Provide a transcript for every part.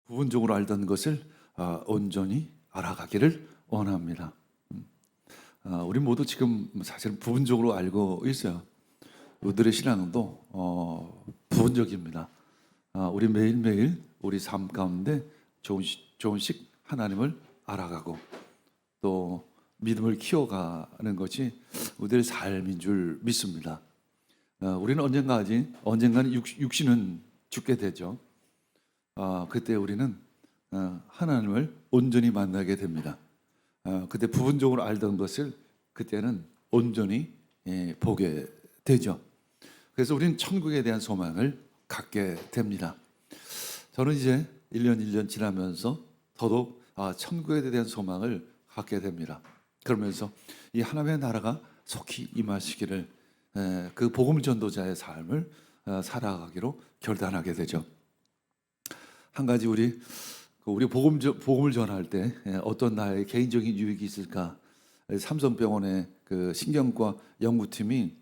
부분적으로 알던 것을 온전히 알아가기를 원합니다. 우리 모두 지금 사실 부분적으로 알고 있어요. 우리들의 신앙도 부분적입니다. 우리 매일매일 우리 삶 가운데 조금씩 하나님을 알아가고 또 믿음을 키워가는 것이 우리들의 삶인 줄 믿습니다. 우리는 언젠가는 육신은 죽게 되죠. 그때 우리는 하나님을 온전히 만나게 됩니다. 그때 부분적으로 알던 것을 그때는 온전히 보게 되죠. 그래서 우리는 천국에 대한 소망을 갖게 됩니다. 저는 이제 1년 지나면서 더더욱 천국에 대한 소망을 갖게 됩니다. 그러면서 이 하나님의 나라가 속히 임하시기를 그 복음 전도자의 삶을 살아가기로 결단하게 되죠. 한 가지 우리 복음을 전할 때 어떤 나의 개인적인 유익이 있을까? 삼성병원의 그 신경과 연구팀이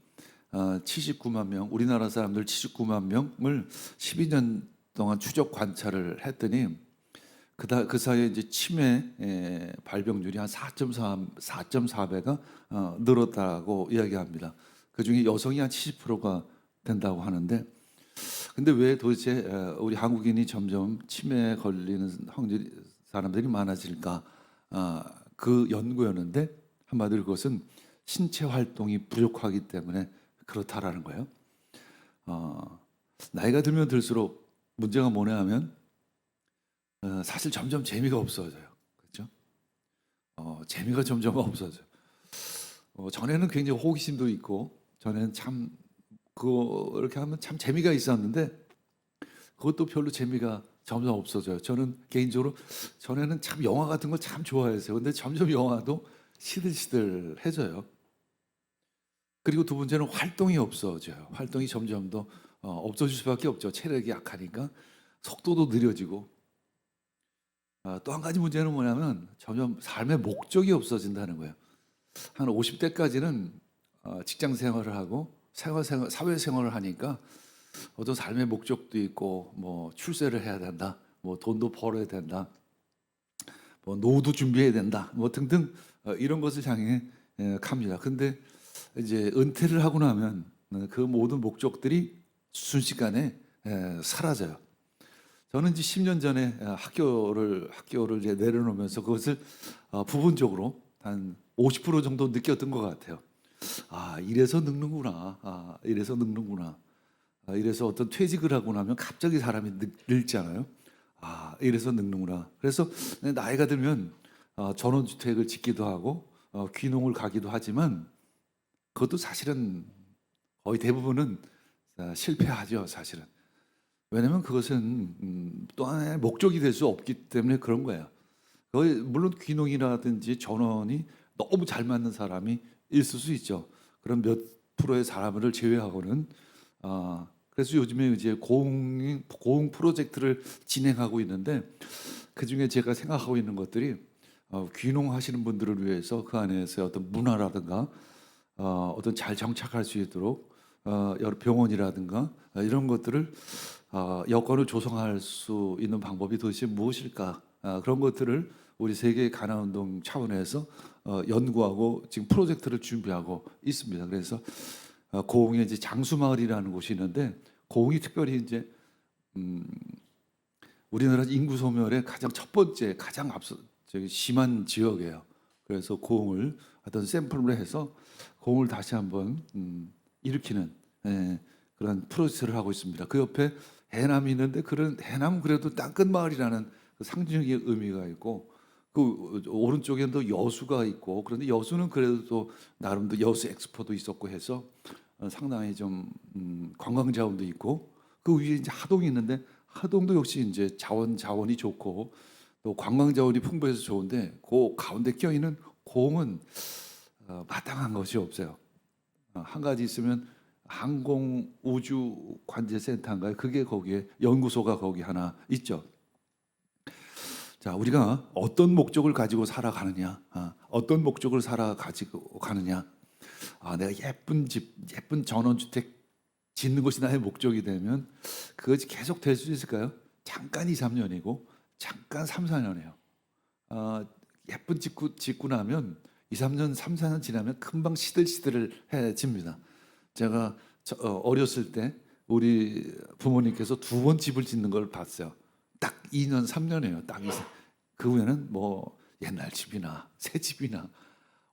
79만 명, 우리나라 사람들 79만 명을 12년 동안 추적 관찰을 했더니 그 사이에 이제 치매 발병률이 한 4.4배가 늘었다고 이야기합니다. 그 중에 여성이 한 70%가 된다고 하는데, 근데 왜 도대체 우리 한국인이 점점 치매에 걸리는 확률이 사람들이 많아질까? 그 연구였는데 한마디로 그것은 신체 활동이 부족하기 때문에 그렇다라는 거예요. 나이가 들면 들수록 문제가 뭐냐 하면 사실 점점 재미가 없어져요. 그렇죠? 재미가 점점 없어져요. 전에는 굉장히 호기심도 있고 전에는 참 그렇게 하면 참 재미가 있었는데 그것도 별로 재미가 점점 없어져요. 저는 개인적으로 전에는 참 영화 같은 걸 참 좋아했어요. 근데 점점 영화도 시들시들해져요. 그리고 두 번째는 활동이 없어져요. 활동이 점점 더 없어질 수밖에 없죠. 체력이 약하니까 속도도 느려지고. 또 한 가지 문제는 뭐냐면 점점 삶의 목적이 없어진다는 거예요. 한 50대까지는 직장 생활을 하고 사회 생활을 하니까 어떤 삶의 목적도 있고 뭐 출세를 해야 된다, 뭐 돈도 벌어야 된다, 뭐 노후도 준비해야 된다, 뭐 등등 이런 것을 향해 갑니다. 근데 이제 은퇴를 하고 나면 그 모든 목적들이 순식간에 사라져요. 저는 이제 10년 전에 학교를 이제 내려놓으면서 그것을 부분적으로 한 50% 정도 느꼈던 것 같아요. 이래서 늙는구나. 이래서 늙는구나. 이래서 어떤 퇴직을 하고 나면 갑자기 사람이 늙잖아요. 이래서 늙는구나. 그래서 나이가 들면 전원주택을 짓기도 하고 귀농을 가기도 하지만 그것도 사실은 거의 대부분은 실패하죠, 사실은. 왜냐하면 그것은 또 하나의 목적이 될 수 없기 때문에 그런 거예요. 물론 귀농이라든지 전원이 너무 잘 맞는 사람이 있을 수 있죠. 그런 몇 프로의 사람을 제외하고는. 그래서 요즘에 이제 고흥 프로젝트를 진행하고 있는데 그 중에 제가 생각하고 있는 것들이 귀농하시는 분들을 위해서 그 안에서 어떤 문화라든가 어떤 잘 정착할 수 있도록 여러 병원이라든가 이런 것들을 여건을 조성할 수 있는 방법이 도대체 무엇일까? 그런 것들을 우리 세계 가나운동 차원에서 연구하고 지금 프로젝트를 준비하고 있습니다. 그래서 고흥에 이제 장수마을이라는 곳이 있는데 고흥이 특별히 이제 우리나라 인구 소멸의 가장 첫 번째 가장 심한 지역이에요. 그래서 고흥을 어떤 샘플로 해서 고흥을 다시 한번 일으키는 그런 프로젝트를 하고 있습니다. 그 옆에 해남이 있는데 그런 해남 그래도 땅끝 마을이라는 그 상징적인 의미가 있고 그 오른쪽에는 또 여수가 있고 그런데 여수는 그래도 또 나름도 여수 엑스포도 있었고 해서 상당히 좀 관광 자원도 있고 그 위에 이제 하동이 있는데 하동도 역시 이제 자원이 좋고 또 관광 자원이 풍부해서 좋은데 그 가운데 껴 있는 고흥은 마땅한 것이 없어요. 한 가지 있으면 항공우주관제센터인가요? 그게 거기에 연구소가 거기 하나 있죠. 자, 우리가 어떤 목적을 가지고 살아가느냐, 어떤 목적을 가지고 가느냐. 내가 예쁜 집, 예쁜 전원주택 짓는 것이 나의 목적이 되면 그것이 계속 될 수 있을까요? 잠깐 2, 3년이고 잠깐 3, 4년이에요. 예쁜 짓고 나면 2, 3년, 3, 4년 지나면 금방 시들시들해집니다. 제가 어렸을 때 우리 부모님께서 2번 집을 짓는 걸 봤어요. 딱 2년, 3년이에요. 딱 그 후에는 뭐 옛날 집이나 새 집이나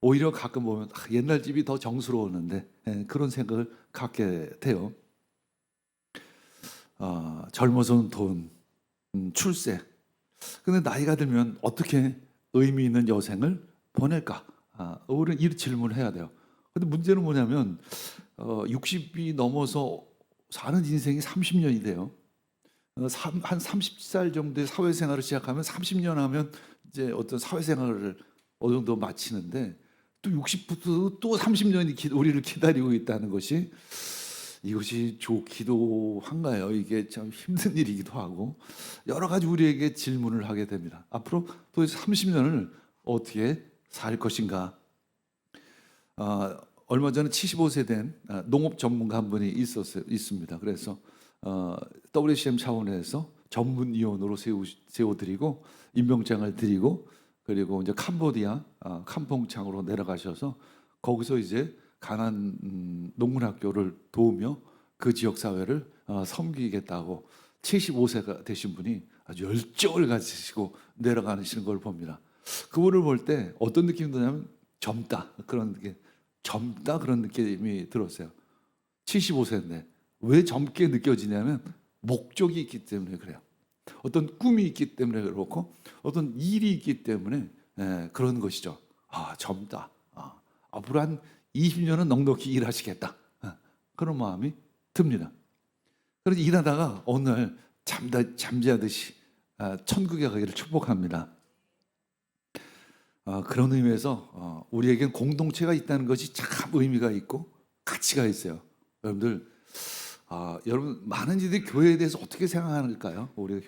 오히려 가끔 보면 옛날 집이 더 정스러웠는데 그런 생각을 갖게 돼요. 젊어서는 돈, 출세. 근데 나이가 들면 어떻게 의미 있는 여생을 보낼까? 우리는 이 질문을 해야 돼요. 근데 문제는 뭐냐면 60이 넘어서 사는 인생이 30년이 돼요. 한 30살 정도의 사회생활을 시작하면 30년 하면 이제 어떤 사회생활을 어느 정도 마치는데 또 60부터 또 30년이 우리를 기다리고 있다는 것이 이것이 좋기도 한가요? 이게 참 힘든 일이기도 하고 여러 가지 우리에게 질문을 하게 됩니다. 앞으로 도대체 30년을 어떻게 살 것인가? 얼마 전에 75세 된 농업 전문가 한 분이 있습니다. 그래서 WCM 차원에서 전문위원으로 세워드리고 임명장을 드리고 그리고 이제 캄보디아 캄퐁창으로 내려가셔서 거기서 이제 가난 농문학교를 도우며 그 지역 사회를 섬기겠다고 75세가 되신 분이 아주 열정을 가지시고 내려가시는 걸 봅니다. 그분을 볼 때 어떤 느낌이 드냐면 젊다 그런 느낌이 들었어요. 75세인데 왜 젊게 느껴지냐면 목적이 있기 때문에 그래요. 어떤 꿈이 있기 때문에 그렇고 어떤 일이 있기 때문에 그런 것이죠. 젊다. 앞으로 한 20년은 넉넉히 일하시겠다. 그런 마음이 듭니다. 그래서 일하다가 어느 날 잠자듯이 천국에 가기를 축복합니다. 그런 의미에서 우리에겐 공동체가 있다는 것이 참 의미가 있고 가치가 있어요. 여러분 많은 이들이 교회에 대해서 어떻게 생각하는가요? 우리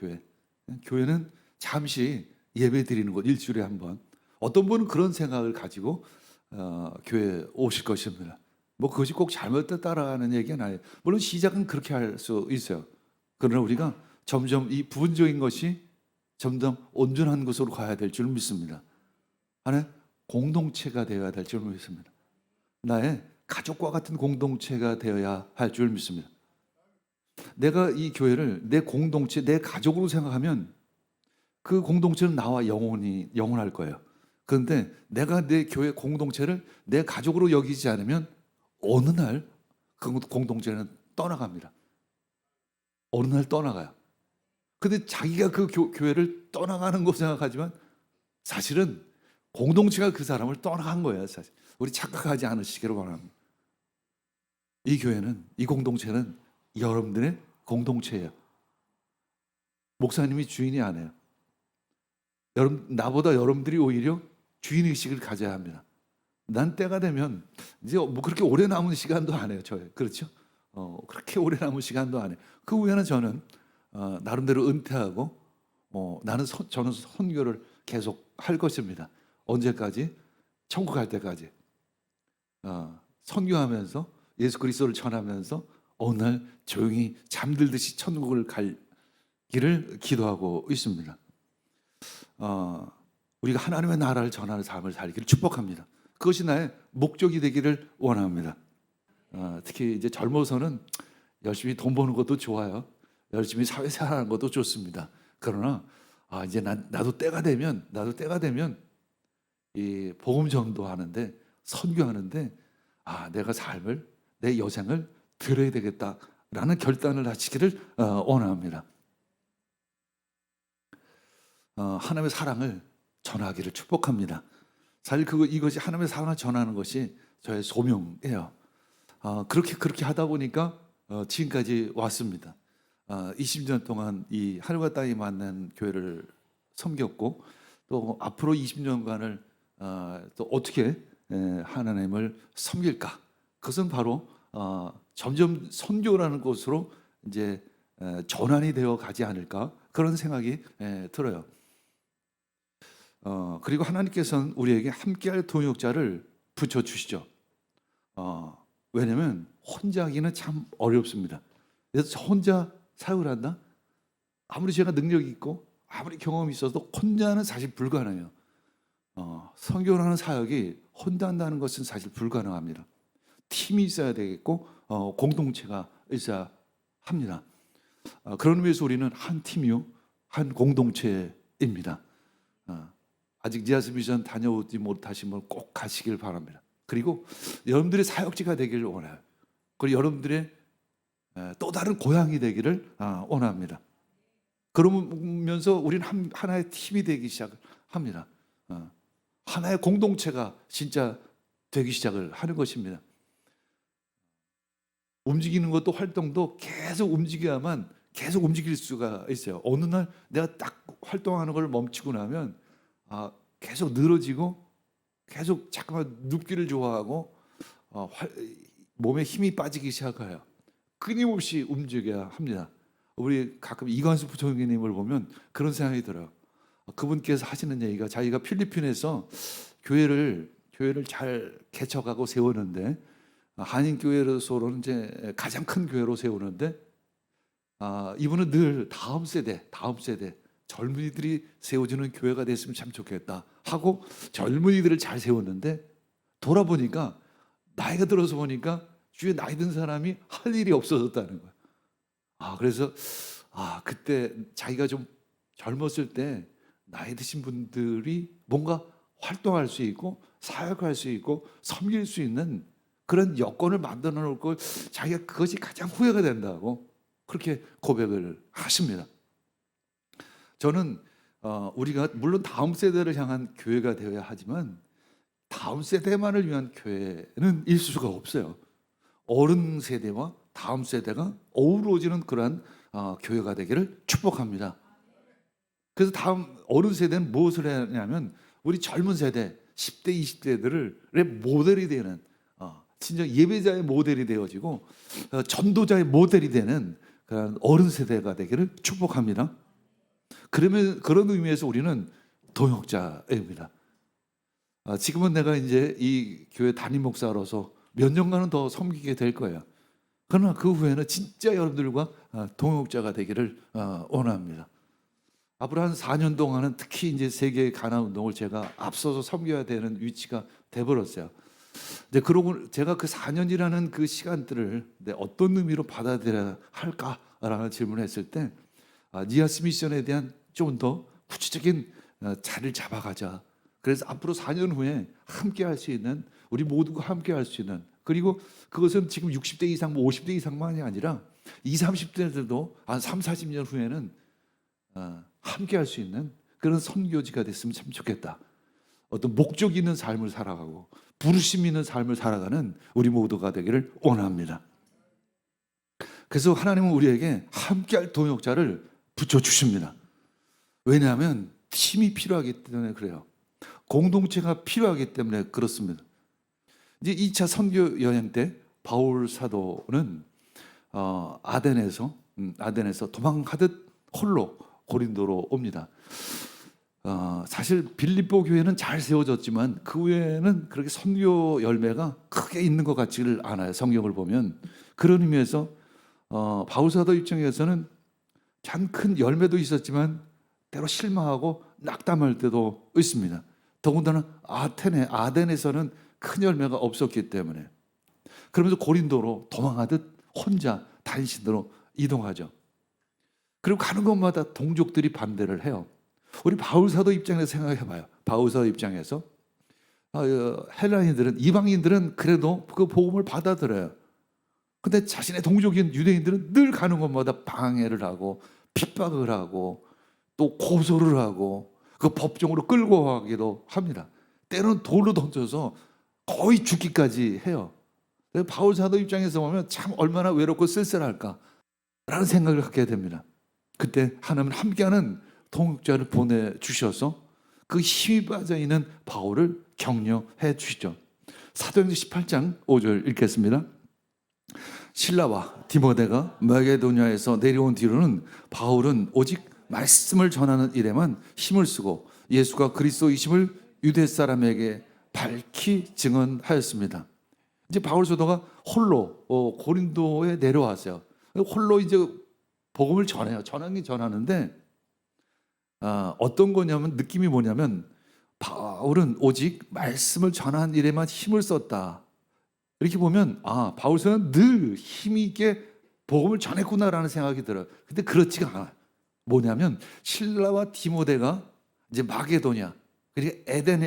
교회는 잠시 예배 드리는 곳, 일주일에 한 번. 어떤 분은 그런 생각을 가지고 교회에 오실 것입니다. 뭐 그것이 꼭 잘못됐다라는 얘기는 아니에요. 물론 시작은 그렇게 할 수 있어요. 그러나 우리가 점점 이 부분적인 것이 점점 온전한 것으로 가야 될 줄 믿습니다. 하나의 공동체가 되어야 될 줄 믿습니다. 나의 가족과 같은 공동체가 되어야 할 줄 믿습니다. 내가 이 교회를 내 공동체, 내 가족으로 생각하면 그 공동체는 나와 영원할 거예요. 그런데 내가 내 교회 공동체를 내 가족으로 여기지 않으면 어느 날 그 공동체는 떠나갑니다. 어느 날 떠나가요. 근데 자기가 그 교회를 떠나가는 거 생각하지만 사실은 공동체가 그 사람을 떠나간 거예요. 사실. 우리 착각하지 않으시기를 바랍니다. 이 교회는, 이 공동체는 여러분들의 공동체예요. 목사님이 주인이 아니에요. 나보다 여러분들이 오히려 주인의식을 가져야 합니다. 난 때가 되면 이제 뭐 그렇게 오래 남은 시간도 안 해요. 그렇죠? 그렇게 오래 남은 시간도 안 해요. 그 후에는 저는 나름대로 은퇴하고 저는 선교를 계속 할 것입니다. 언제까지? 천국 갈 때까지. 선교하면서 예수 그리스도를 전하면서 어느 날 조용히 잠들듯이 천국을 갈 길을 기도하고 있습니다. 우리가 하나님의 나라를 전하는 삶을 살기를 축복합니다. 그것이 나의 목적이 되기를 원합니다. 특히 이제 젊어서는 열심히 돈 버는 것도 좋아요. 열심히 사회생활하는 것도 좋습니다. 그러나 이제 나도 때가 되면 이 복음 전도하는데 선교하는데 내가 내 여생을 드려야 되겠다라는 결단을 하시기를 원합니다. 하나님의 사랑을 전하기를 축복합니다. 사실 이것이 하나님의 사랑을 전하는 것이 저의 소명이에요. 그렇게 하다 보니까 지금까지 왔습니다. 20년 동안 이 하늘과 땅이 만난 교회를 섬겼고 또 앞으로 20년간을 또 어떻게 하나님을 섬길까? 그것은 바로 점점 선교라는 것으로 이제 전환이 되어 가지 않을까 그런 생각이 들어요. 그리고 하나님께서는 우리에게 함께할 동역자를 붙여주시죠. 왜냐하면 혼자 하기는 참 어렵습니다. 그래서 혼자 사역을 한다? 아무리 제가 능력이 있고 아무리 경험이 있어도 혼자는 사실 불가능해요. 선교라는 사역이 혼자 한다는 것은 사실 불가능합니다. 팀이 있어야 되겠고 공동체가 있어야 합니다. 그런 의미에서 우리는 한 팀이요, 한 공동체입니다. 아직 니아스 미션 다녀오지 못하신 분 꼭 가시길 바랍니다. 그리고 여러분들의 사역지가 되기를 원해요. 그리고 여러분들의 또 다른 고향이 되기를 원합니다. 그러면서 우리는 하나의 팀이 되기 시작합니다. 하나의 공동체가 진짜 되기 시작을 하는 것입니다. 움직이는 것도 활동도 계속 움직여야만 계속 움직일 수가 있어요. 어느 날 내가 딱 활동하는 걸 멈추고 나면 계속 늘어지고 계속 잠깐만 눕기를 좋아하고 몸에 힘이 빠지기 시작해요. 끊임없이 움직여야 합니다. 우리 가끔 이관수 부총리님을 보면 그런 생각이 들어요. 그분께서 하시는 얘기가 자기가 필리핀에서 교회를 잘 개척하고 세우는데 한인교회로서는 이제 가장 큰 교회로 세우는데 이분은 늘 다음 세대 젊은이들이 세워주는 교회가 됐으면 참 좋겠다 하고 젊은이들을 잘 세웠는데 돌아보니까 나이가 들어서 보니까 주위에 나이 든 사람이 할 일이 없어졌다는 거예요. 그래서 그때 자기가 좀 젊었을 때 나이 드신 분들이 뭔가 활동할 수 있고 사역할 수 있고 섬길 수 있는 그런 여건을 만들어 놓을 걸 자기가 그것이 가장 후회가 된다고 그렇게 고백을 하십니다. 저는 우리가 물론 다음 세대를 향한 교회가 되어야 하지만 다음 세대만을 위한 교회는 있을 수가 없어요. 어른 세대와 다음 세대가 어우러지는 그러한 교회가 되기를 축복합니다. 그래서 다음 어른 세대는 무엇을 하냐면 우리 젊은 세대 10대 20대들의 모델이 되는 진짜 예배자의 모델이 되어지고 전도자의 모델이 되는 그런 어른 세대가 되기를 축복합니다. 그러면 그런 의미에서 우리는 동역자입니다. 지금은 내가 이제 이 교회 담임 목사로서 몇 년간은 더 섬기게 될 거예요. 그러나 그 후에는 진짜 여러분들과 동역자가 되기를 원합니다. 앞으로 한 4년 동안은 특히 이제 세계 가나 운동을 제가 앞서서 섬겨야 되는 위치가 돼버렸어요. 그러고 제가 그 4년이라는 그 시간들을 어떤 의미로 받아들여야 할까라는 질문을 했을 때 니아스 미션에 대한 좀 더 구체적인 자리를 잡아가자. 그래서 앞으로 4년 후에 함께 할 수 있는 우리 모두가 함께 할 수 있는 그리고 그것은 지금 60대 이상 50대 이상만이 아니라 20, 30대들도 한 3, 40년 후에는 함께 할 수 있는 그런 선교지가 됐으면 참 좋겠다. 어떤 목적 있는 삶을 살아가고 부르심 있는 삶을 살아가는 우리 모두가 되기를 원합니다. 그래서 하나님은 우리에게 함께할 동역자를 붙여주십니다. 왜냐하면 팀이 필요하기 때문에 그래요. 공동체가 필요하기 때문에 그렇습니다. 이제 2차 선교 여행 때 바울 사도는 아덴에서 도망가듯 홀로 고린도로 옵니다. 사실 빌립보 교회는 잘 세워졌지만 그 외에는 그렇게 선교 열매가 크게 있는 것 같지를 않아요. 성경을 보면 그런 의미에서 바울 사도 입장에서는 참 큰 열매도 있었지만 때로 실망하고 낙담할 때도 있습니다. 더군다나 아덴에서는 큰 열매가 없었기 때문에 그러면서 고린도로 도망하듯 혼자 단신으로 이동하죠. 그리고 가는 곳마다 동족들이 반대를 해요. 우리 바울 사도 입장에서 생각해 봐요. 바울 사도 입장에서 헬라인들은 이방인들은 그래도 그 복음을 받아들여요. 근데 자신의 동족인 유대인들은 늘 가는 곳마다 방해를 하고 핍박을 하고 또 고소를 하고 그 법정으로 끌고 가기도 합니다. 때로는 돌로 던져서 거의 죽기까지 해요. 바울 사도 입장에서 보면 참 얼마나 외롭고 쓸쓸할까라는 생각을 갖게 됩니다. 그때 하나님은 함께하는 동역자를 보내주셔서 그 힘이 빠져 있는 바울을 격려해 주시죠. 사도행전 18장 5절 읽겠습니다. 실라와 디모데가 마게도냐에서 내려온 뒤로는 바울은 오직 말씀을 전하는 일에만 힘을 쓰고 예수가 그리스도이심을 유대 사람에게 밝히 증언하였습니다. 이제 바울 사도가 홀로 고린도에 내려왔어요. 홀로 이제 복음을 전해요. 전하는데 어떤 거냐면 느낌이 뭐냐면 바울은 오직 말씀을 전하는 일에만 힘을 썼다. 이렇게 보면 바울서는 늘 힘 있게 복음을 전했구나라는 생각이 들어요. 근데 그렇지가 않아요. 뭐냐면 실라와 디모데가 이제 마게도냐 그리고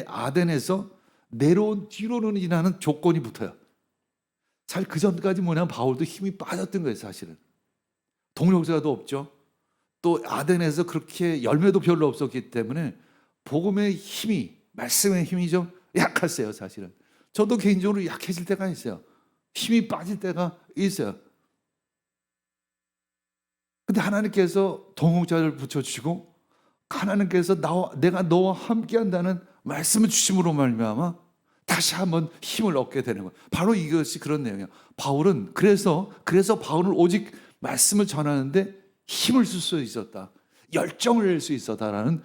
아덴에서 내려온 뒤로는 인하는 조건이 붙어요. 사실 그 전까지 뭐냐면 바울도 힘이 빠졌던 거예요. 사실은 동력자도 없죠. 또 아덴에서 그렇게 열매도 별로 없었기 때문에 복음의 힘이 말씀의 힘이 좀 약했어요. 사실은 저도 개인적으로 약해질 때가 있어요. 힘이 빠질 때가 있어요. 근데 하나님께서 동역자를 붙여주시고 하나님께서 내가 너와 함께한다는 말씀을 주심으로 말미암아 다시 한번 힘을 얻게 되는 거예요. 바로 이것이 그런 내용이에요. 바울은 그래서 바울은 오직 말씀을 전하는데 힘을 쓸 수 있었다. 열정을 낼 수 있었다라는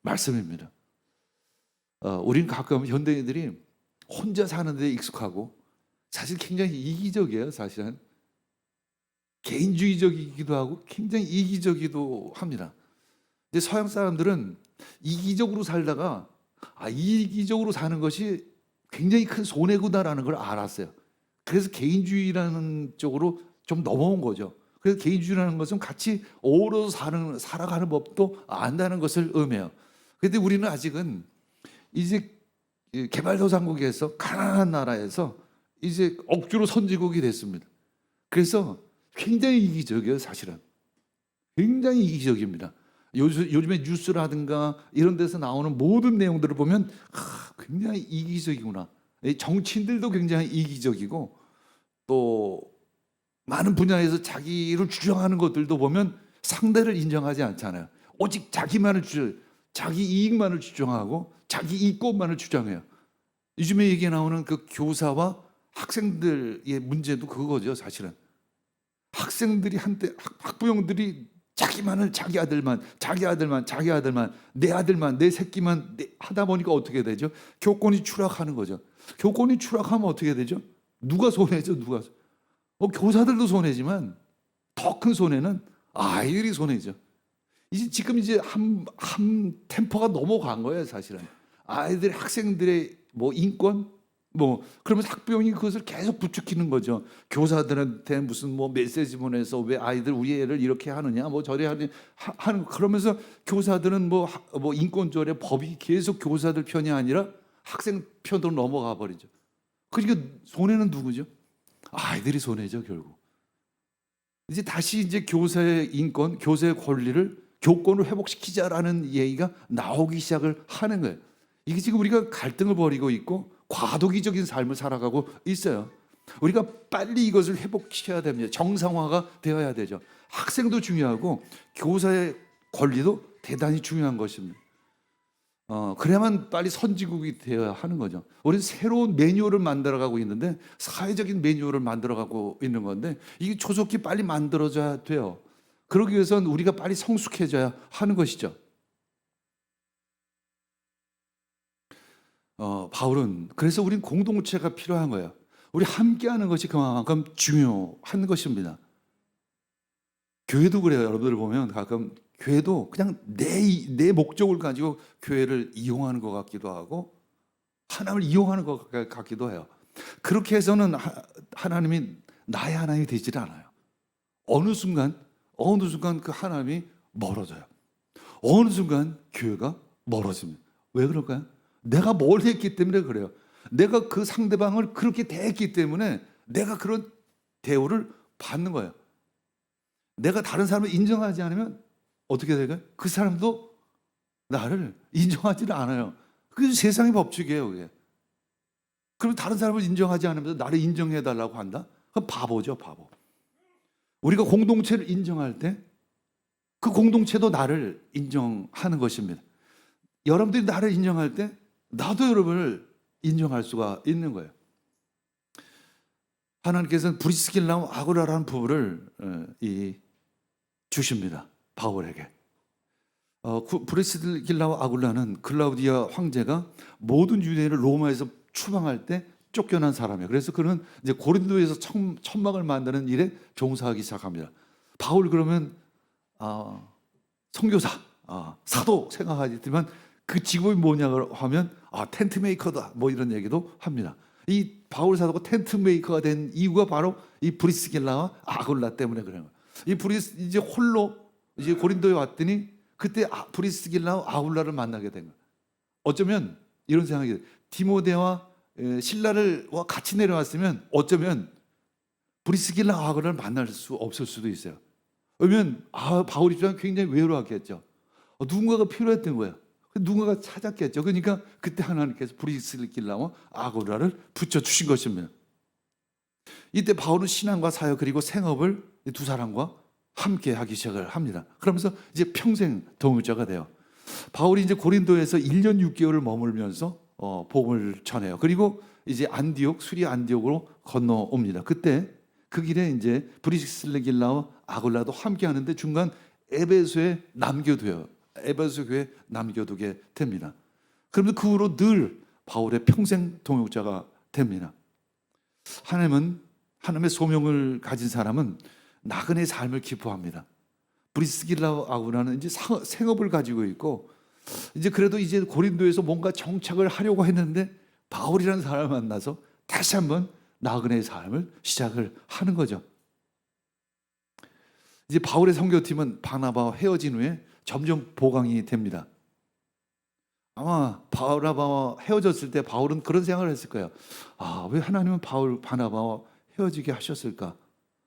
말씀입니다. 우리는 가끔 현대인들이 혼자 사는 데 익숙하고 사실 굉장히 이기적이에요. 사실은 개인주의적이기도 하고 굉장히 이기적이기도 합니다. 근데 서양 사람들은 이기적으로 살다가 이기적으로 사는 것이 굉장히 큰 손해구나라는 걸 알았어요. 그래서 개인주의라는 쪽으로 좀 넘어온 거죠. 그래서 개인주의라는 것은 같이 어우러져 살아가는 법도 안다는 것을 의미해요. 그런데 우리는 아직은 이제 개발도상국에서 가난한 나라에서 이제 억지로 선진국이 됐습니다. 그래서 굉장히 이기적이에요. 사실은 굉장히 이기적입니다. 요즘에 뉴스라든가 이런 데서 나오는 모든 내용들을 보면 굉장히 이기적이구나. 정치인들도 굉장히 이기적이고 또 많은 분야에서 자기를 주장하는 것들도 보면 상대를 인정하지 않잖아요. 오직 자기 이익만을 주장하고 자기 이권만을 주장해요. 요즘에 얘기 나오는 그 교사와 학생들의 문제도 그거죠. 사실은 학생들이 한때 학부형들이 자기 아들만 내 아들만 내 새끼만 하다 보니까 어떻게 되죠? 교권이 추락하는 거죠. 교권이 추락하면 어떻게 되죠? 누가 손해죠? 교사들도 손해지만 더 큰 손해는 아이들이 손해죠. 지금 한 템포가 넘어간 거예요. 사실은 학생들의 인권 그러면서 학부형이 그것을 계속 부추기는 거죠. 교사들한테 무슨 메시지 보내서 왜 우리 애를 이렇게 하느냐 저래 하는 그러면서 교사들은 인권조례 법이 계속 교사들 편이 아니라 학생 편으로 넘어가 버리죠. 그러니까 손해는 누구죠? 아이들이 손해죠. 결국 다시 교사의 인권, 교사의 권리를 교권을 회복시키자라는 얘기가 나오기 시작을 하는 거예요. 이게 지금 우리가 갈등을 벌이고 있고 과도기적인 삶을 살아가고 있어요. 우리가 빨리 이것을 회복시켜야 됩니다. 정상화가 되어야 되죠. 학생도 중요하고 교사의 권리도 대단히 중요한 것입니다. 그래야만 빨리 선진국이 되어야 하는 거죠. 우리는 새로운 매뉴얼을 만들어가고 있는데 사회적인 매뉴얼을 만들어가고 있는 건데 이게 조속히 빨리 만들어져야 돼요. 그러기 위해서는 우리가 빨리 성숙해져야 하는 것이죠. 바울은 그래서 우린 공동체가 필요한 거예요. 우리 함께하는 것이 그만큼 중요한 것입니다. 교회도 그래요. 여러분들 보면 가끔 교회도 그냥 내 목적을 가지고 교회를 이용하는 것 같기도 하고 하나님을 이용하는 것 같기도 해요. 그렇게 해서는 하나님이 나의 하나님이 되질 않아요. 어느 순간 그 하나님이 멀어져요. 어느 순간 교회가 멀어집니다. 왜 그럴까요? 내가 뭘 했기 때문에 그래요. 내가 그 상대방을 그렇게 대했기 때문에 내가 그런 대우를 받는 거예요. 내가 다른 사람을 인정하지 않으면 어떻게 될까요? 그 사람도 나를 인정하지 않아요. 그게 세상의 법칙이에요. 그게. 그럼 다른 사람을 인정하지 않으면서 나를 인정해달라고 한다? 그건 바보죠. 바보. 우리가 공동체를 인정할 때 그 공동체도 나를 인정하는 것입니다. 여러분들이 나를 인정할 때 나도 여러분을 인정할 수가 있는 거예요. 하나님께서는 브리스길라와 아굴라라는 부부를 주십니다. 바울에게. 브리스길라와 아굴라는 클라우디아 황제가 모든 유대인을 로마에서 추방할 때 쫓겨난 사람이에요. 그래서 그는 이제 고린도에서 천막을 만드는 일에 종사하기 시작합니다. 바울 그러면 선교사 사도 생각하지만 그 직업이 뭐냐고 하면 텐트 메이커다 뭐 이런 얘기도 합니다. 이 바울 사도가 텐트 메이커가 된 이유가 바로 이 브리스길라와 아굴라 때문에 그런 거예요. 이 브리스 이제 홀로 이제 고린도에 왔더니 그때 브리스길라와 아굴라를 만나게 된 거예요. 어쩌면 이런 생각이 들어요. 디모데와 신라와 같이 내려왔으면 어쩌면 브리스길라 아굴라를 만날 수 없을 수도 있어요. 왜냐면 바울 입장은 굉장히 외로웠겠죠. 누군가가 필요했던 거예요. 누군가가 찾았겠죠. 그러니까 그때 하나님께서 브리스길라와 아굴라를 붙여주신 것입니다. 이때 바울은 신앙과 사역 그리고 생업을 이 두 사람과 함께 하기 시작을 합니다. 그러면서 이제 평생 동역자가 돼요. 바울이 이제 고린도에서 1년 6개월을 머물면서 복음을 전해요. 그리고 이제 수리 안디옥으로 건너옵니다. 그때 그 길에 이제 브리스길라와 아굴라도 함께 하는데 중간 에베소에 남겨둬요. 에베소 교회에 남겨두게 됩니다. 그러면 그 후로 늘 바울의 평생 동역자가 됩니다. 하나님의 소명을 가진 사람은 나그네 삶을 기뻐합니다. 브리스길라 아굴라는 이제 생업을 가지고 있고 이제 그래도 이제 고린도에서 뭔가 정착을 하려고 했는데 바울이라는 사람을 만나서 다시 한번 나그네의 삶을 시작을 하는 거죠. 이제 바울의 선교팀은 바나바와 헤어진 후에 점점 보강이 됩니다. 아마 바나바와 헤어졌을 때 바울은 그런 생각을 했을 거예요. 왜 하나님은 바나바와 헤어지게 하셨을까?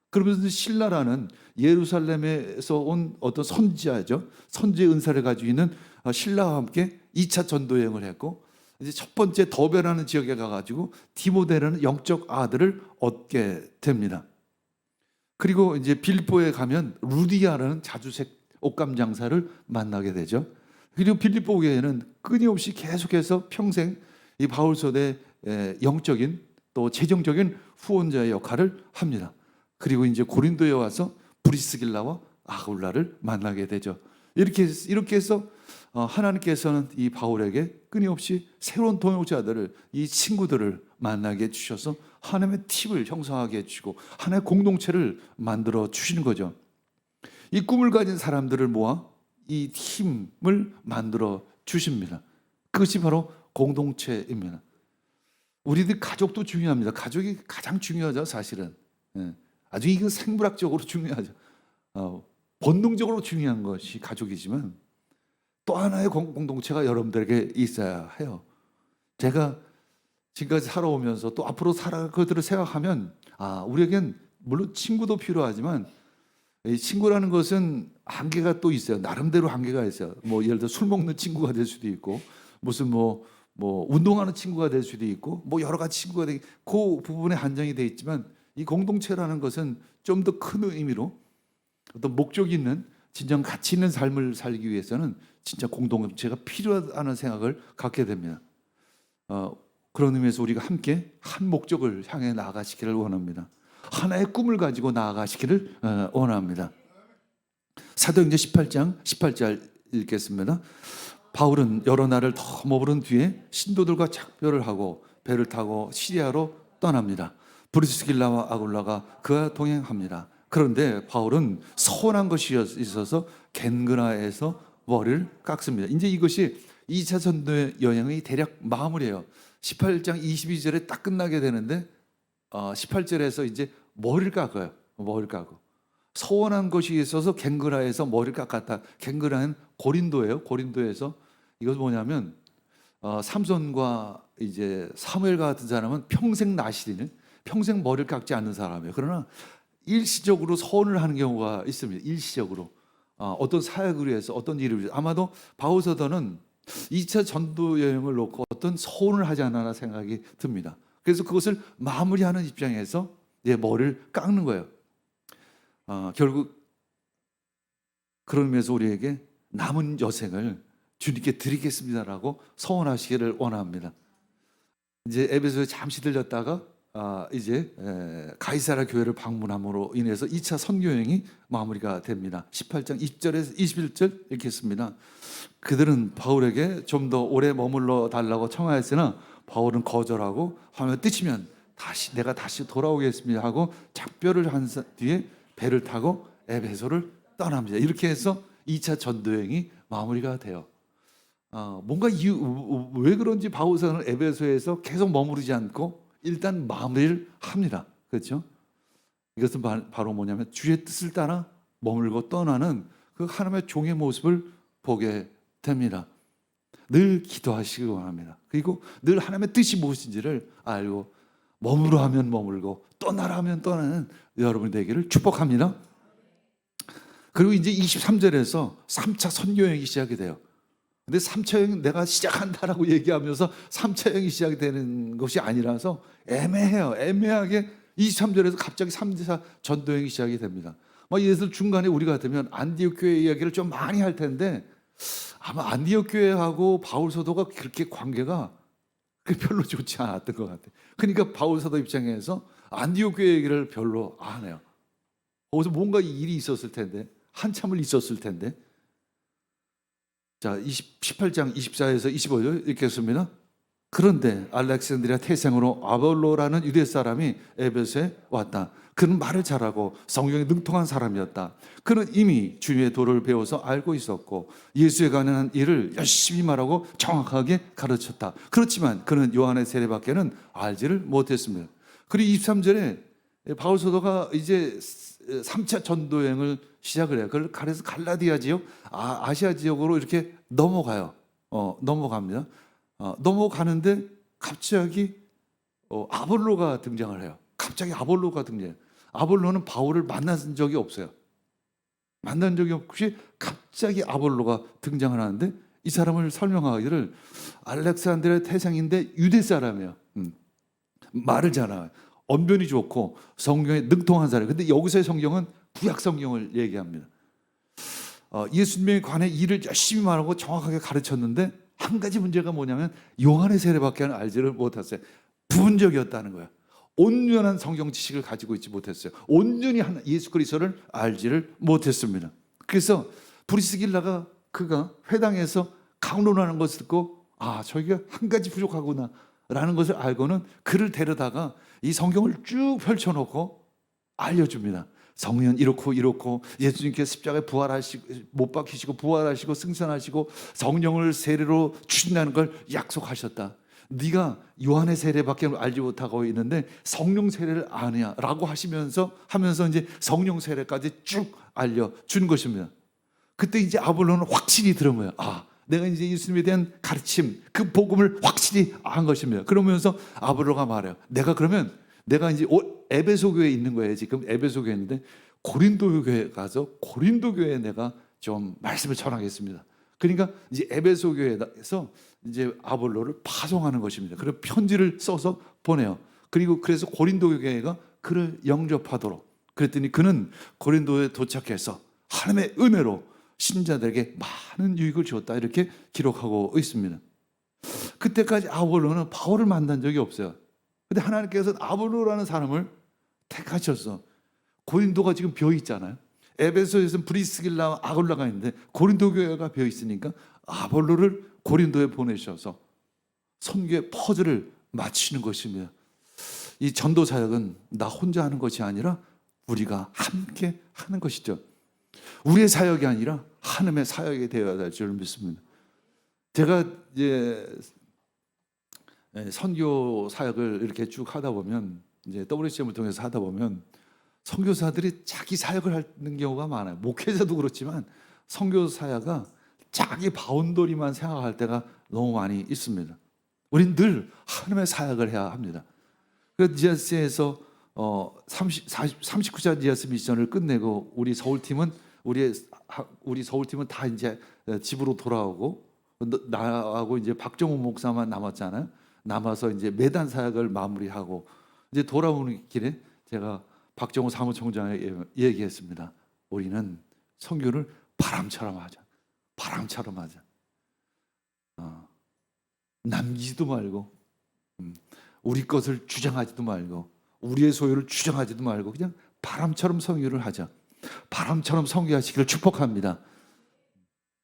그러면서 신라라는 예루살렘에서 온 어떤 선지자죠. 선지의 은사를 가지고 있는 신라와 함께 2차 전도 여행을 했고 이제 첫 번째 더베라는 지역에 가가지고 디모데라는 영적 아들을 얻게 됩니다. 그리고 이제 빌보에 가면 루디아라는 자주색 옷감 장사를 만나게 되죠. 그리고 빌립보 교회는 끊임없이 계속해서 평생 이 바울서대의 영적인 또 재정적인 후원자의 역할을 합니다. 그리고 이제 고린도에 와서 브리스길라와 아굴라를 만나게 되죠. 이렇게 해서 하나님께서는 이 바울에게 끊임없이 새로운 동역자들을 이 친구들을 만나게 해주셔서 하나님의 팀을 형성하게 해주시고 하나의 공동체를 만들어 주시는 거죠. 이 꿈을 가진 사람들을 모아 이 팀을 만들어 주십니다. 그것이 바로 공동체입니다. 우리들 가족도 중요합니다. 가족이 가장 중요하죠, 사실은. 아주 이거 생물학적으로 중요하죠. 본능적으로 중요한 것이 가족이지만 또 하나의 공동체가 여러분들에게 있어야 해요. 제가 지금까지 살아오면서 또 앞으로 살아갈 것들을 생각하면 우리에겐 물론 친구도 필요하지만 이 친구라는 것은 한계가 또 있어요. 나름대로 한계가 있어요. 뭐 예를 들어 술 먹는 친구가 될 수도 있고 무슨 뭐 운동하는 친구가 될 수도 있고 뭐 여러 가지 친구가 그 부분에 한정이 돼 있지만 이 공동체라는 것은 좀 더 큰 의미로 어떤 목적이 있는 진정 가치 있는 삶을 살기 위해서는 진짜 공동체가 필요하다는 생각을 갖게 됩니다. 그런 의미에서 우리가 함께 한 목적을 향해 나아가시기를 원합니다. 하나의 꿈을 가지고 나아가시기를 원합니다. 사도행전 18장 18절 읽겠습니다. 바울은 여러 날을 더 머무른 뒤에 신도들과 작별을 하고 배를 타고 시리아로 떠납니다. 브리스길라와 아굴라가 그와 동행합니다. 그런데 바울은 서운한 것이 있어서 겐그라에서 머리를 깎습니다. 이제 이것이 2차 전도 여행의 대략 마무리예요. 18장 22절에 딱 끝나게 되는데 18절에서 이제 머리를 깎아요. 머리를 깎고 서운한 것이 있어서 겐그라에서 머리를 깎았다. 겐그라는 고린도예요. 고린도에서 이것은 뭐냐면 삼손과 이제 사무엘 같은 사람은 평생 나시리는 평생 머리를 깎지 않는 사람이에요. 그러나 일시적으로 서운을 하는 경우가 있습니다. 일시적으로 어떤 사역을 위해서 어떤 일을 위해서 아마도 바울서더는 2차 전도 여행을 놓고 어떤 서운을 하지 않았나 생각이 듭니다. 그래서 그것을 마무리하는 입장에서 머리를 깎는 거예요. 결국 그런 의미에서 우리에게 남은 여생을 주님께 드리겠습니다라고 서원하시기를 원합니다. 이제 에베소에 잠시 들렸다가 이제 가이사랴 교회를 방문함으로 인해서 2차 선교여행이 마무리가 됩니다. 18장 20절에서 21절 읽겠습니다. 그들은 바울에게 좀 더 오래 머물러 달라고 청하였으나 바울은 거절하고 하며 뜻이면 내가 다시 돌아오겠습니다 하고 작별을 한 뒤에 배를 타고 에베소를 떠납니다. 이렇게 해서 2차 전도여행이 마무리가 돼요. 뭔가 이유 왜 그런지 바울서는 에베소에서 계속 머무르지 않고 일단 마무리를 합니다. 그렇죠? 이것은 바로 뭐냐면 주의 뜻을 따라 머물고 떠나는 그 하나님의 종의 모습을 보게 됩니다. 늘 기도하시기 원합니다. 그리고 늘 하나님의 뜻이 무엇인지를 알고 머무르 하면 머물고 떠나라 하면 떠나는 여러분이 되기를 축복합니다. 그리고 이제 23절에서 3차 선교 여행이 시작이 돼요. 근데 3차 여행 내가 시작한다라고 얘기하면서 3차 여행이 시작이 되는 것이 아니라서 애매해요. 애매하게 23절에서 갑자기 3차 전도 여행이 시작이 됩니다. 예를 중간에 우리 같으면 안디옥 교회 이야기를 좀 많이 할 텐데 아마 안디옥 교회하고 바울 사도가 그렇게 관계가 별로 좋지 않았던 것 같아요. 그러니까 바울 사도 입장에서 안디옥 교회 얘기를 별로 안 해요. 거기서 뭔가 일이 있었을 텐데 한참을 있었을 텐데. 자, 18장 24에서 25절 읽겠습니다. 그런데 알렉산드리아 태생으로 아볼로라는 유대 사람이 에베소에 왔다. 그는 말을 잘하고 성경에 능통한 사람이었다. 그는 이미 주의 도를 배워서 알고 있었고 예수에 관한 일을 열심히 말하고 정확하게 가르쳤다. 그렇지만 그는 요한의 세례밖에는 알지를 못했습니다. 그리고 23절에 바울 사도가 이제 3차 전도 여행을 시작을 해요. 그걸 그래서 갈라디아 지역, 아시아 지역으로 이렇게 넘어가요. 넘어갑니다. 넘어가는데 갑자기 아볼로가 등장을 해요. 갑자기 아볼로가 등장해요. 아볼로는 바울을 만난 적이 없어요. 만난 적이 없이 갑자기 아볼로가 등장을 하는데 이 사람을 설명하기를 알렉산드리아 태생인데 유대 사람이에요. 말을 잘해요. 언변이 좋고 성경에 능통한 사람. 근데 여기서의 성경은 구약 성경을 얘기합니다. 예수님에 관해 일을 열심히 말하고 정확하게 가르쳤는데 한 가지 문제가 뭐냐면 요한의 세례밖에 알지를 못했어요. 부분적이었다는 거예요. 온전한 성경 지식을 가지고 있지 못했어요. 온전히 예수 그리스도를 알지를 못했습니다. 그래서 브리스길라가 그가 회당에서 강론하는 것을 듣고 저기가 한 가지 부족하구나 라는 것을 알고는 그를 데려다가 이 성경을 쭉 펼쳐놓고 알려줍니다. 성령 이렇고 예수님께서 십자가에 부활하시고 못 박히시고 부활하시고 승천하시고 성령을 세례로 주신다는 걸 약속하셨다. 네가 요한의 세례밖에 알지 못하고 있는데 성령 세례를 아냐 라고 하면서 이제 성령 세례까지 쭉 알려준 것입니다. 그때 이제 아볼로는 확실히 들은 거예요. 내가 이제 예수님에 대한 가르침, 그 복음을 확실히 안 것입니다. 그러면서 아볼로가 말해요. 내가 이제 에베소 교회에 있는 거예요. 지금 에베소 교회에 있는데 고린도 교회에 가서 고린도 교회에 내가 좀 말씀을 전하겠습니다. 그러니까 이제 에베소 교회에서 이제 아볼로를 파송하는 것입니다. 그리고 편지를 써서 보내요. 그래서 고린도 교회가 그를 영접하도록 그랬더니 그는 고린도에 도착해서 하나님의 은혜로 신자들에게 많은 유익을 주었다 이렇게 기록하고 있습니다. 그때까지 아볼로는 바울을 만난 적이 없어요. 근데 하나님께서는 아볼로라는 사람을 택하셔서 고린도가 지금 비어 있잖아요. 에베소에서는 브리스길라 아굴라가 있는데 고린도 교회가 비어 있으니까 아볼로를 고린도에 보내셔서 선교의 퍼즐을 맞추는 것입니다. 이 전도 사역은 나 혼자 하는 것이 아니라 우리가 함께 하는 것이죠. 우리의 사역이 아니라 하나님의 사역이 되어야 될 줄 믿습니다. 제가 이제 선교 사역을 이렇게 쭉 하다 보면 이제 WCM을 통해서 하다 보면 선교사들이 자기 사역을 하는 경우가 많아요. 목회자도 그렇지만 선교사야가 자기 바운더리만 생각할 때가 너무 많이 있습니다. 우린 늘 하나님의 사역을 해야 합니다. 그래서 지하스에서 39차 지하스 미션을 끝내고 우리 서울팀은 다 이제 집으로 돌아오고 나하고 이제 박정호 목사만 남았잖아요. 남아서 이제 매단 사역을 마무리하고 이제 돌아오는 길에 제가 박정호 사무총장에게 얘기했습니다. 우리는 선교를 바람처럼 하자. 바람처럼 하자. 남기지도 말고 우리 것을 주장하지도 말고 우리의 소유를 주장하지도 말고 그냥 바람처럼 선교를 하자. 바람처럼 선교하시기를 축복합니다.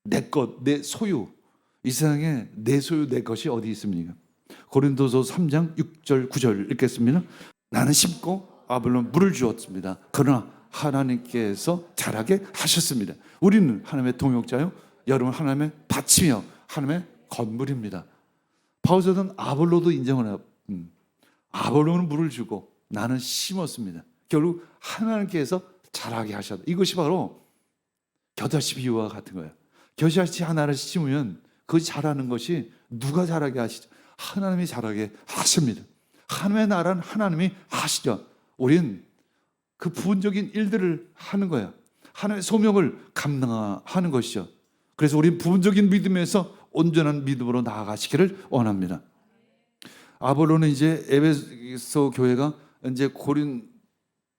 내 것, 내 소유. 이 세상에 내 소유, 내 것이 어디 있습니까? 고린도서 3장 6절 9절 읽겠습니다. 나는 심고 아볼로는 물을 주었습니다. 그러나 하나님께서 자라게 하셨습니다. 우리는 하나님의 동역자요 여러분 하나님의 밭이며 하나님의 건물입니다. 바울사도는 아볼로도 인정을 해요. 아볼로는 물을 주고 나는 심었습니다. 결국 하나님께서 자라게 하셨다. 이것이 바로 겨자씨 비유와 같은 거예요. 겨자씨 하나를 심으면 그것이 자라는 것이 누가 자라게 하시죠? 하나님이 자라게 하십니다. 하나님의 나라는 하나님이 하시죠. 우린 그 부분적인 일들을 하는 거예요. 하나님의 소명을 감당하는 것이죠. 그래서 우린 부분적인 믿음에서 온전한 믿음으로 나아가시기를 원합니다. 아볼로는 이제 에베소 교회가 이제 고린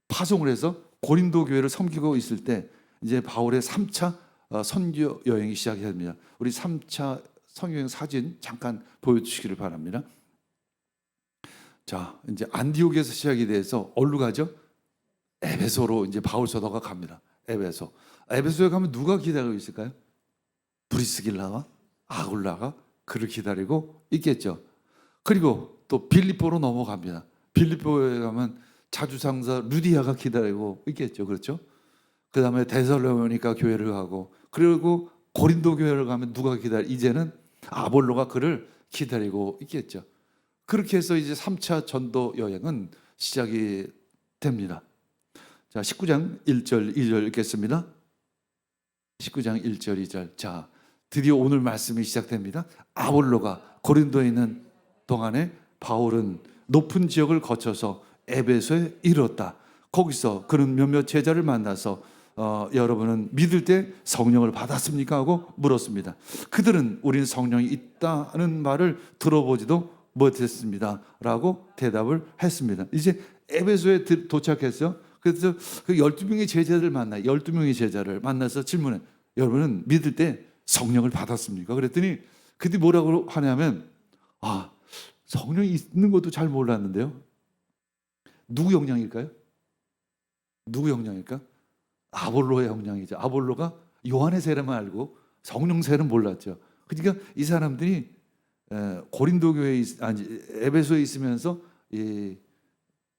파송을 해서 고린도 교회를 섬기고 있을 때 이제 바울의 3차 선교 여행이 시작이 됩니다. 우리 3차 선교 여행 사진 잠깐 보여주시기를 바랍니다. 자, 이제 안디옥에서 시작이 돼서 어디로 가죠? 에베소로 이제 바울 사도가 갑니다. 에베소에 가면 누가 기다리고 있을까요? 브리스길라와 아굴라가 그를 기다리고 있겠죠. 그리고 또 빌립보로 넘어갑니다. 빌립보에 가면 자주상사 루디아가 기다리고 있겠죠. 그렇죠? 그 다음에 데살로니가 교회를 가고, 그리고 고린도 교회를 가면 누가 이제는 아볼로가 그를 기다리고 있겠죠. 그렇게 해서 이제 3차 전도 여행은 시작이 됩니다. 자, 19장 1절 2절 읽겠습니다. 19장 1절 2절. 자, 드디어 오늘 말씀이 시작됩니다. 아볼로가 고린도에 있는 동안에 바울은 높은 지역을 거쳐서 에베소에 이르렀다. 거기서 그는 몇몇 제자를 만나서 여러분은 믿을 때 성령을 받았습니까? 하고 물었습니다. 그들은 우린 성령이 있다는 말을 들어보지도 못했습니다 라고 대답을 했습니다. 이제 에베소에 도착해서 그래서 그 12명의 제자를 만나 12명의 제자를 만나서 질문해. 여러분은 믿을 때 성령을 받았습니까? 그랬더니 그들이 뭐라고 하냐면 성령이 있는 것도 잘 몰랐는데요. 누구 영향일까요? 누구 영향일까? 아볼로의 영향이죠. 아볼로가 요한의 세례만 알고 성령 세례는 몰랐죠. 그러니까 이 사람들이 고린도 교회에 에베소에 있으면서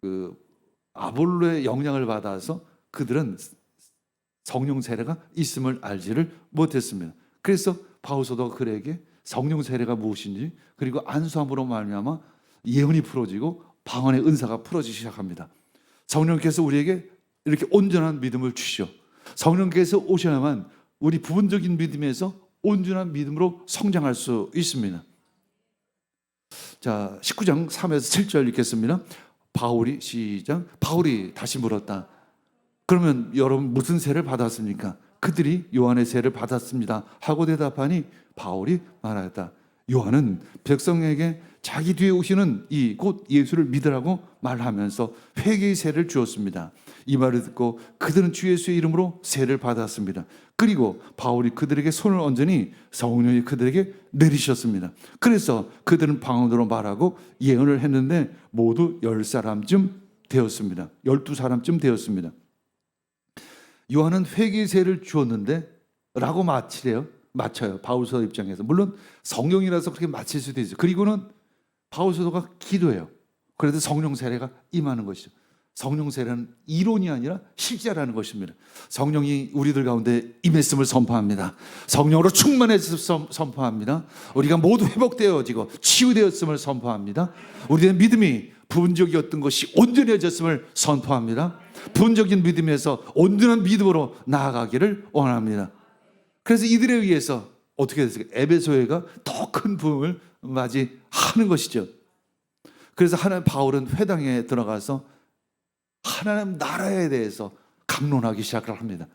그 아볼로의 영향을 받아서 그들은 성령 세례가 있음을 알지를 못했습니다. 그래서 바울 사도가 그에게 성령 세례가 무엇인지, 그리고 안수함으로 말미암아 예언이 풀어지고 방언의 은사가 풀어지기 시작합니다. 성령께서 우리에게 이렇게 온전한 믿음을 주시오. 성령께서 오셔야만 우리 부분적인 믿음에서 온전한 믿음으로 성장할 수 있습니다. 자, 19장 3에서 7절 읽겠습니다. 바울이 다시 물었다. 그러면 여러분 무슨 세를 받았습니까? 그들이 요한의 세를 받았습니다 하고 대답하니 바울이 말하였다. 요한은 백성에게 자기 뒤에 오시는 이 곧 예수를 믿으라고 말하면서 회개의 세를 주었습니다. 이 말을 듣고 그들은 주 예수의 이름으로 세를 받았습니다. 그리고 바울이 그들에게 손을 얹으니 성령이 그들에게 내리셨습니다. 그래서 그들은 방언으로 말하고 예언을 했는데 모두 10사람쯤 되었습니다. 12사람쯤 되었습니다. 요한은 회개의 세를 주었는데 라고 맞춰요. 바울서 입장에서. 물론 성령이라서 그렇게 맞힐 수도 있어요. 그리고는 바울서도가 기도해요. 그래도 성령 세례가 임하는 것이죠. 성령 세례는 이론이 아니라 실제라는 것입니다. 성령이 우리들 가운데 임했음을 선포합니다. 성령으로 충만했음을 선포합니다. 우리가 모두 회복되어지고 치유되었음을 선포합니다. 우리의 믿음이 부분적이었던 것이 온전해졌음을 선포합니다. 부분적인 믿음에서 온전한 믿음으로 나아가기를 원합니다. 그래서 이들에 의해서 어떻게 됐을까요? 에베소회가 더 큰 부흥을 맞이하는 것이죠. 그래서 바울은 회당에 들어가서 하나님 나라에 대해서 강론하기 시작을 합니다.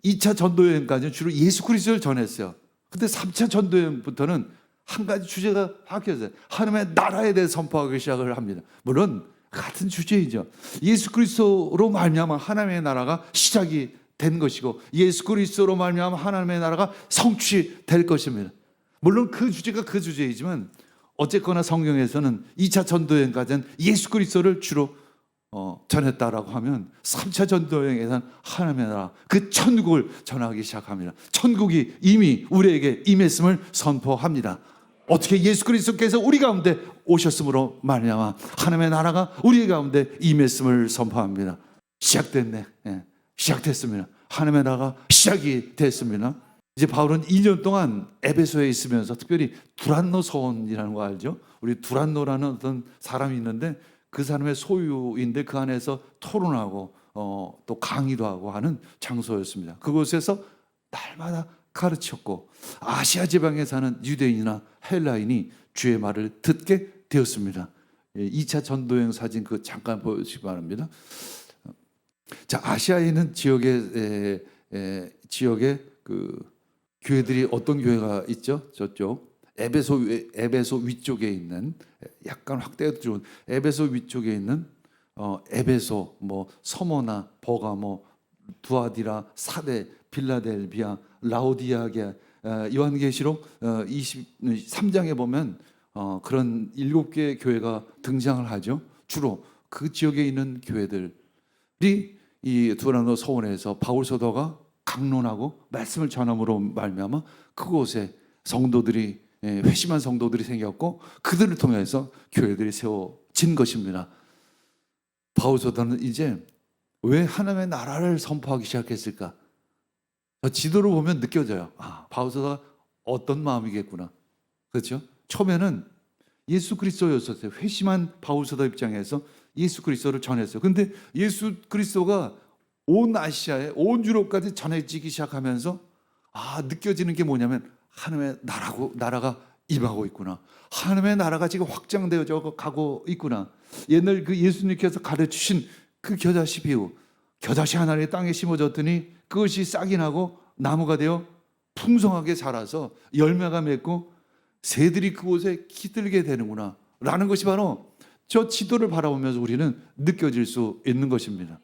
2차 전도여행까지는 주로 예수 그리스도를 전했어요. 근데 3차 전도여행부터는 한 가지 주제가 바뀌었어요. 하나님의 나라에 대해 선포하기 시작을 합니다. 물론 같은 주제이죠. 예수 그리스도로 말미암아 하나님의 나라가 시작이 된 것이고 예수 그리스도로 말미암아 하나님의 나라가 성취될 것입니다. 물론 그 주제가 그 주제이지만 어쨌거나 성경에서는 2차 전도여행까지는 예수 그리스도를 주로 전했다라고 하면 3차 전도여행에서는 하나님의 나라, 그 천국을 전하기 시작합니다. 천국이 이미 우리에게 임했음을 선포합니다. 어떻게 예수 그리스도께서 우리 가운데 오셨으므로 말미암아 하나님의 나라가 우리 가운데 임했음을 선포합니다. 시작됐네. 시작됐습니다. 하나님의 나라가 시작이 됐습니다. 이제 바울은 2년 동안 에베소에 있으면서 특별히 두란노 서원이라는 거 알죠? 우리 두란노라는 어떤 사람이 있는데 그 사람의 소유인데 그 안에서 토론하고 또 강의도 하고 하는 장소였습니다. 그곳에서 날마다 가르쳤고 아시아 지방에 사는 유대인이나 헬라인이 주의 말을 듣게 되었습니다. 2차 전도여행 사진 그 잠깐 보시기 바랍니다. 자, 아시아에 있는 지역의 그 교회들이 어떤 교회가 있죠? 저쪽 에베소 위쪽에 있는 약간 확대가 좋은 에베소 위쪽에 있는 에베소, 뭐 서머나 버가모, 두아디라, 사데, 빌라델비아, 라오디아게, 요한계시록 23장에 보면 그런 7개의 교회가 등장을 하죠. 주로 그 지역에 있는 교회들이 이 두란노 서원에서 바울 사도가 강론하고 말씀을 전함으로 말미암아 그곳에 성도들이 회심한 성도들이 생겼고 그들을 통해서 교회들이 세워진 것입니다. 바울 사도는 이제 왜 하나님의 나라를 선포하기 시작했을까? 지도를 보면 느껴져요. 아, 바울 사도가 어떤 마음이겠구나. 그렇죠? 처음에는 예수 그리스도였었어요. 회심한 바울 사도 입장에서 예수 그리스도를 전했어요. 근데 예수 그리스도가 온 아시아에 온 유럽까지 전해지기 시작하면서 느껴지는 게 뭐냐면 하나님의 나라가 임하고 있구나. 하나님의 나라가 지금 확장되어져 가고 있구나. 옛날 그 예수님께서 가르치신 그 겨자씨 비유, 겨자씨 하나를 땅에 심어졌더니 그것이 싹이 나고 나무가 되어 풍성하게 자라서 열매가 맺고 새들이 그곳에 기들게 되는구나 라는 것이 바로 저 지도를 바라보면서 우리는 느껴질 수 있는 것입니다.